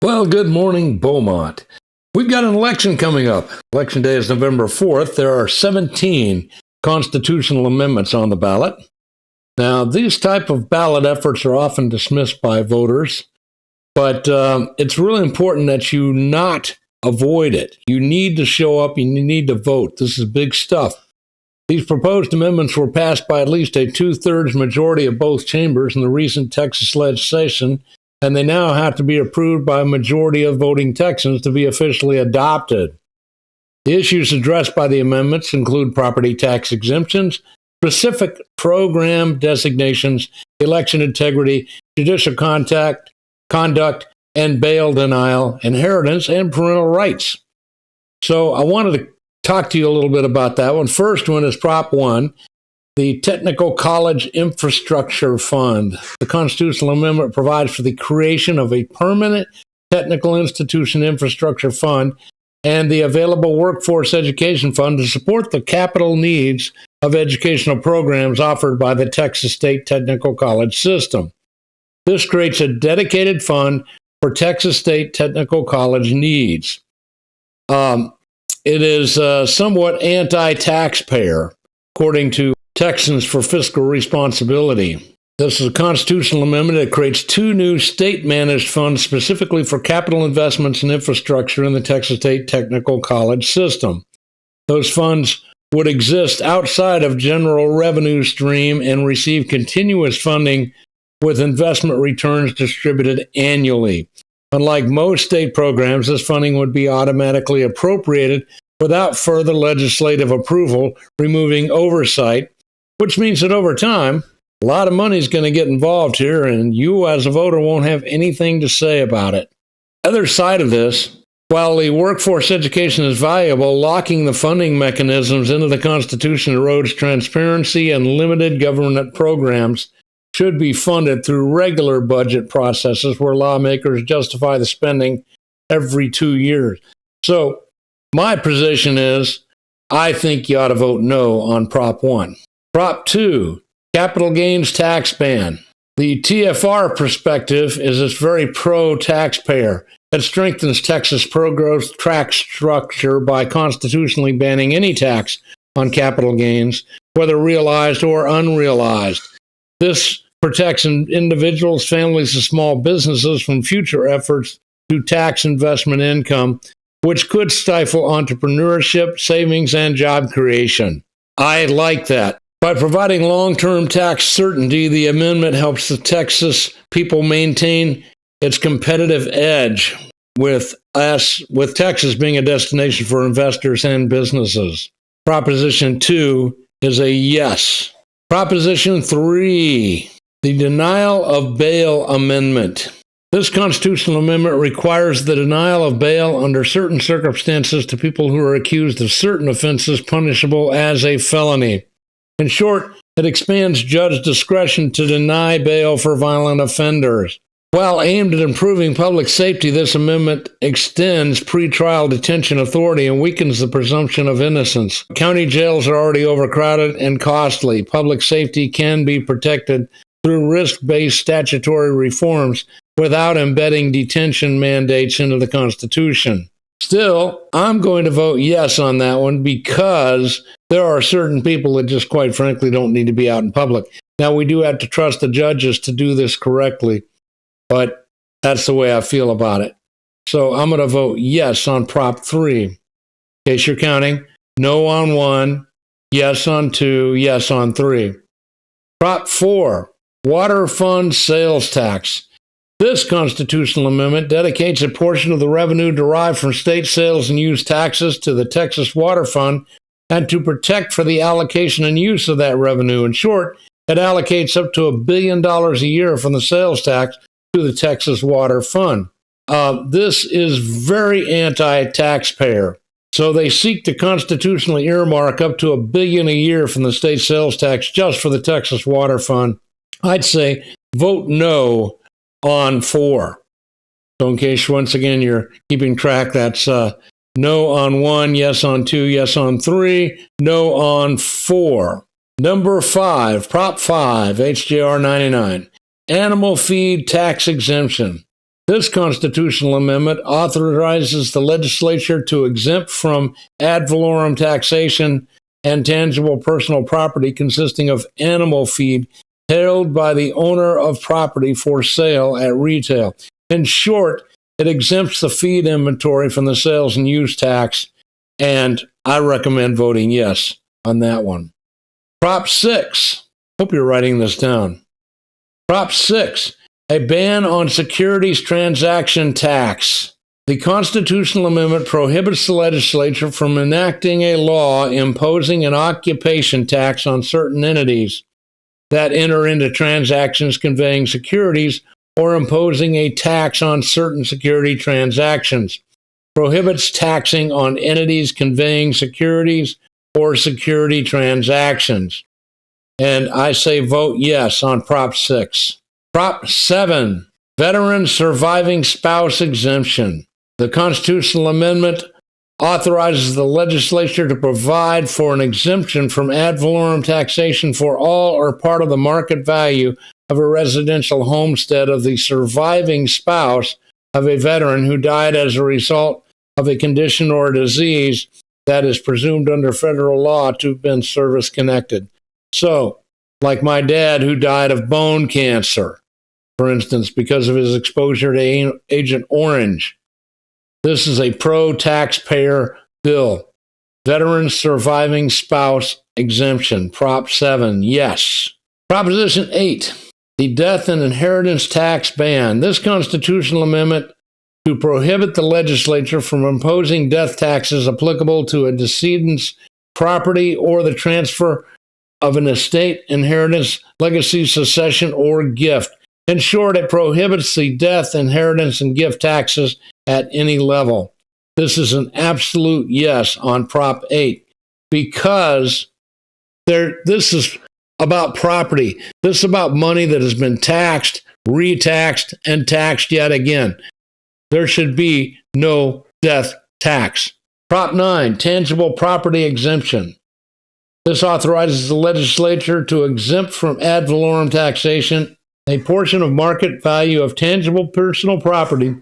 Well, good morning, Beaumont. We've got an election coming up. Election day is November 4th. There are 17 constitutional amendments on the ballot. Now, these type of ballot efforts are often dismissed by voters, but it's really important that you not avoid it. You need to show up and you need to vote. This is big stuff. These proposed amendments were passed by at least a two-thirds majority of both chambers in the recent Texas legislation, and they now have to be approved by a majority of voting Texans to be officially adopted. The issues addressed by the amendments include property tax exemptions, specific program designations, election integrity, judicial conduct, and bail denial, inheritance, and parental rights. So I wanted to talk to you a little bit about that one. First one is Prop 1. The Technical College Infrastructure Fund. The constitutional amendment provides for the creation of a permanent technical institution infrastructure fund and the available workforce education fund to support the capital needs of educational programs offered by the Texas State Technical College system. This creates a dedicated fund for Texas State Technical College needs. It is somewhat anti-taxpayer, according to Texans for Fiscal Responsibility. This is a constitutional amendment that creates two new state-managed funds specifically for capital investments and infrastructure in the Texas State Technical College system. Those funds would exist outside of general revenue stream and receive continuous funding with investment returns distributed annually. Unlike most state programs, this funding would be automatically appropriated without further legislative approval, removing oversight, which means that over time, a lot of money is going to get involved here, and you as a voter won't have anything to say about it. Other side of this, while the workforce education is valuable, locking the funding mechanisms into the Constitution erodes transparency, and limited government programs should be funded through regular budget processes where lawmakers justify the spending every 2 years. So my position is, I think you ought to vote no on Prop 1. Prop 2, capital gains tax ban. The TFR perspective is it's very pro-taxpayer. It strengthens Texas pro-growth tax structure by constitutionally banning any tax on capital gains, whether realized or unrealized. This protects individuals, families, and small businesses from future efforts to tax investment income, which could stifle entrepreneurship, savings, and job creation. I like that. By providing long-term tax certainty, the amendment helps the Texas people maintain its competitive edge, with Texas being a destination for investors and businesses. Proposition 2 is a yes. Proposition 3, the denial of bail amendment. This constitutional amendment requires the denial of bail under certain circumstances to people who are accused of certain offenses punishable as a felony. In short, it expands judge discretion to deny bail for violent offenders. While aimed at improving public safety, this amendment extends pretrial detention authority and weakens the presumption of innocence. County jails are already overcrowded and costly. Public safety can be protected through risk-based statutory reforms without embedding detention mandates into the Constitution. Still, I'm going to vote yes on that one because there are certain people that just quite frankly don't need to be out in public. Now, we do have to trust the judges to do this correctly, but that's the way I feel about it. So I'm going to vote yes on Prop 3. In case you're counting, no on 1, yes on 2, yes on 3. Prop 4, water fund sales tax. This constitutional amendment dedicates a portion of the revenue derived from state sales and use taxes to the Texas Water Fund and to protect for the allocation and use of that revenue. In short, it allocates up to $1 billion a year from the sales tax to the Texas Water Fund. This is very anti-taxpayer. So they seek to constitutionally earmark up to $1 billion a year from the state sales tax just for the Texas Water Fund. I'd say vote no on 4. So in case, once again, you're keeping track, that's no on 1, yes on 2, yes on 3, no on 4. Number 5, Prop 5, HJR 99, animal feed tax exemption. This constitutional amendment authorizes the legislature to exempt from ad valorem taxation and tangible personal property consisting of animal feed held by the owner of property for sale at retail. In short, it exempts the feed inventory from the sales and use tax, and I recommend voting yes on that one. Prop 6. Hope you're writing this down. Prop 6. A ban on securities transaction tax. The constitutional amendment prohibits the legislature from enacting a law imposing an occupation tax on certain entities that enter into transactions conveying securities or imposing a tax on certain security transactions. Prohibits taxing on entities conveying securities or security transactions. And I say vote yes on Prop 6. Prop 7, Veteran Surviving Spouse Exemption. The constitutional amendment authorizes the legislature to provide for an exemption from ad valorem taxation for all or part of the market value of a residential homestead of the surviving spouse of a veteran who died as a result of a condition or a disease that is presumed under federal law to have been service-connected. So, like my dad who died of bone cancer, for instance, because of his exposure to Agent Orange. This is a pro-taxpayer bill. Veteran Surviving Spouse Exemption, Prop 7, yes. Proposition 8, the Death and Inheritance Tax Ban. This constitutional amendment to prohibit the legislature from imposing death taxes applicable to a decedent's property or the transfer of an estate, inheritance, legacy, succession, or gift. In short, it prohibits the death, inheritance, and gift taxes at any level. This is an absolute yes on Prop 8 because this is about property. This is about money that has been taxed, retaxed, and taxed yet again. There should be no death tax. Prop 9, Tangible Property Exemption. This authorizes the legislature to exempt from ad valorem taxation a portion of market value of tangible personal property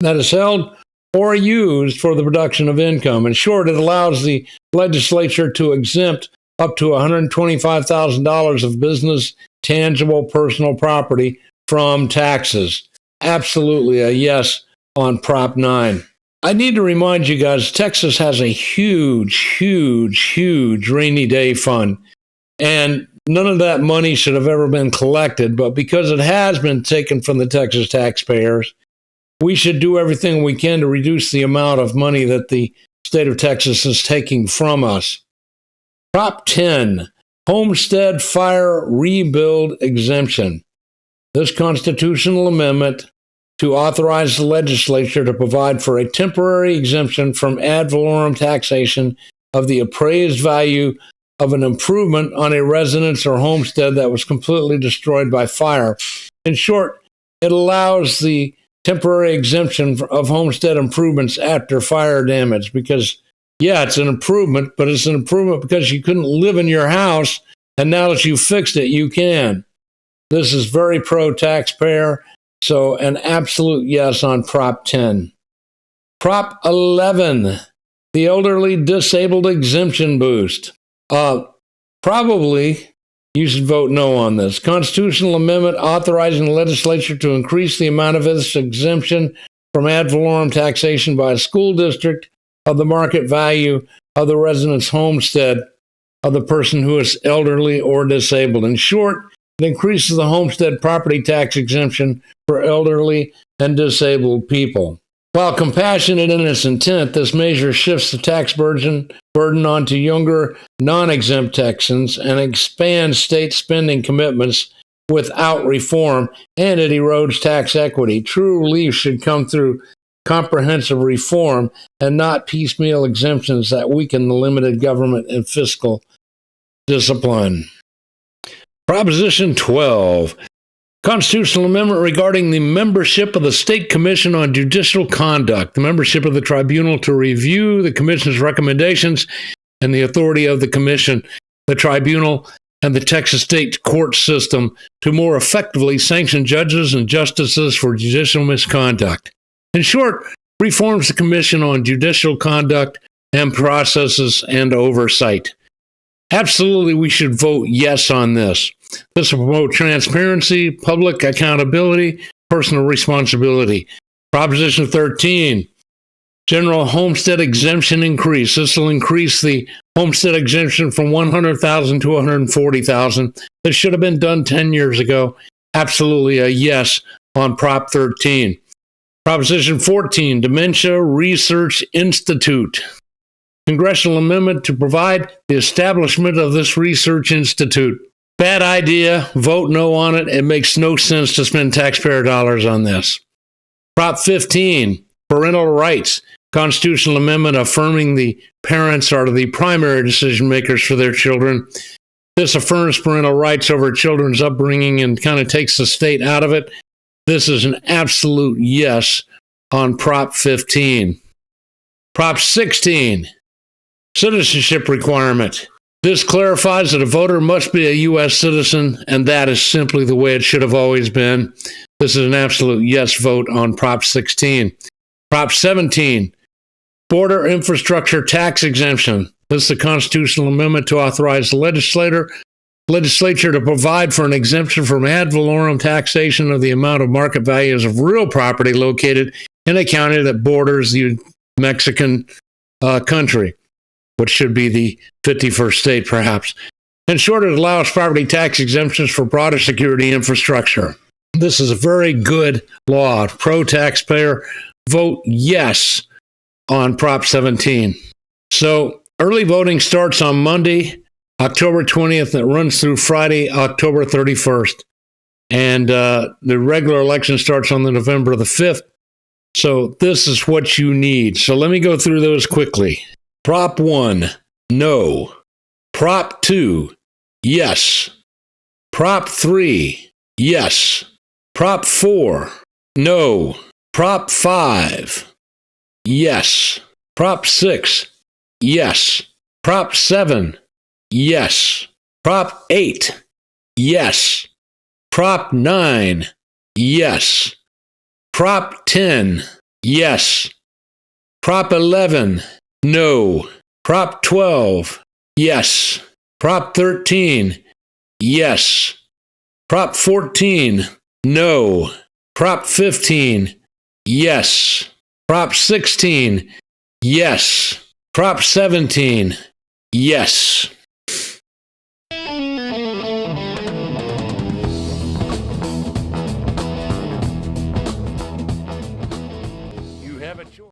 that is held or used for the production of income. In short, it allows the legislature to exempt up to $125,000 of business tangible personal property from taxes. Absolutely a yes on Prop 9. I need to remind you guys, Texas has a huge rainy day fund, and none of that money should have ever been collected, but because it has been taken from the Texas taxpayers, we should do everything we can to reduce the amount of money that the state of Texas is taking from us. Prop 10, Homestead Fire Rebuild Exemption. This constitutional amendment to authorize the legislature to provide for a temporary exemption from ad valorem taxation of the appraised value of an improvement on a residence or homestead that was completely destroyed by fire. In short, it allows the temporary exemption of homestead improvements after fire damage because, yeah, it's an improvement, but it's an improvement because you couldn't live in your house, and now that you fixed it, you can. This is very pro-taxpayer, so an absolute yes on Prop 10. Prop 11, the Elderly Disabled Exemption Boost. Probably you should vote no on this. Constitutional amendment authorizing the legislature to increase the amount of this exemption from ad valorem taxation by a school district of the market value of the resident's homestead of the person who is elderly or disabled. In short, it increases the homestead property tax exemption for elderly and disabled people. While compassionate in its intent, this measure shifts the tax burden onto younger, non-exempt Texans and expands state spending commitments without reform, and it erodes tax equity. True relief should come through comprehensive reform and not piecemeal exemptions that weaken the limited government and fiscal discipline. Proposition 12. Constitutional amendment regarding the membership of the State Commission on Judicial Conduct, the membership of the tribunal to review the commission's recommendations and the authority of the commission. The tribunal and the Texas state court system to more effectively sanction judges and justices for judicial misconduct. In short, reforms the Commission on Judicial Conduct and Processes and Oversight. Absolutely, we should vote yes on this. This will promote transparency, public accountability, personal responsibility. Proposition 13, general homestead exemption increase. This will increase the homestead exemption from $100,000 to $140,000. This should have been done 10 years ago. Absolutely a yes on Prop 13. Proposition 14, Dementia Research Institute. Congressional amendment to provide the establishment of this research institute. Bad idea. Vote no on it. It makes no sense to spend taxpayer dollars on this. Prop 15, Parental Rights. Constitutional amendment affirming the parents are the primary decision makers for their children. This affirms parental rights over children's upbringing and kind of takes the state out of it. This is an absolute yes on Prop 15. Prop 16, citizenship requirement. This clarifies that a voter must be a U.S. citizen, and that is simply the way it should have always been. This is an absolute yes vote on Prop 16. Prop 17, border infrastructure tax exemption. This is a constitutional amendment to authorize the legislature to provide for an exemption from ad valorem taxation of the amount of market values of real property located in a county that borders the Mexican country, which should be the 51st state, perhaps. In short, it allows property tax exemptions for broader security infrastructure. This is a very good law. Pro-taxpayer, vote yes on Prop 17. So early voting starts on Monday, October 20th, and it runs through Friday, October 31st. And the regular election starts on the November the 5th. So this is what you need. So let me go through those quickly. Prop 1, no. Prop 2, yes. Prop 3, yes. Prop 4, no. Prop 5, yes. Prop 6, yes. Prop 7, yes. Prop 8, yes. Prop 9, yes. Prop 10, yes. Prop 11, no. Prop 12, yes. Prop 13, yes. Prop 14, no. Prop 15, yes. Prop 16, yes. Prop 17, yes. You have a choice.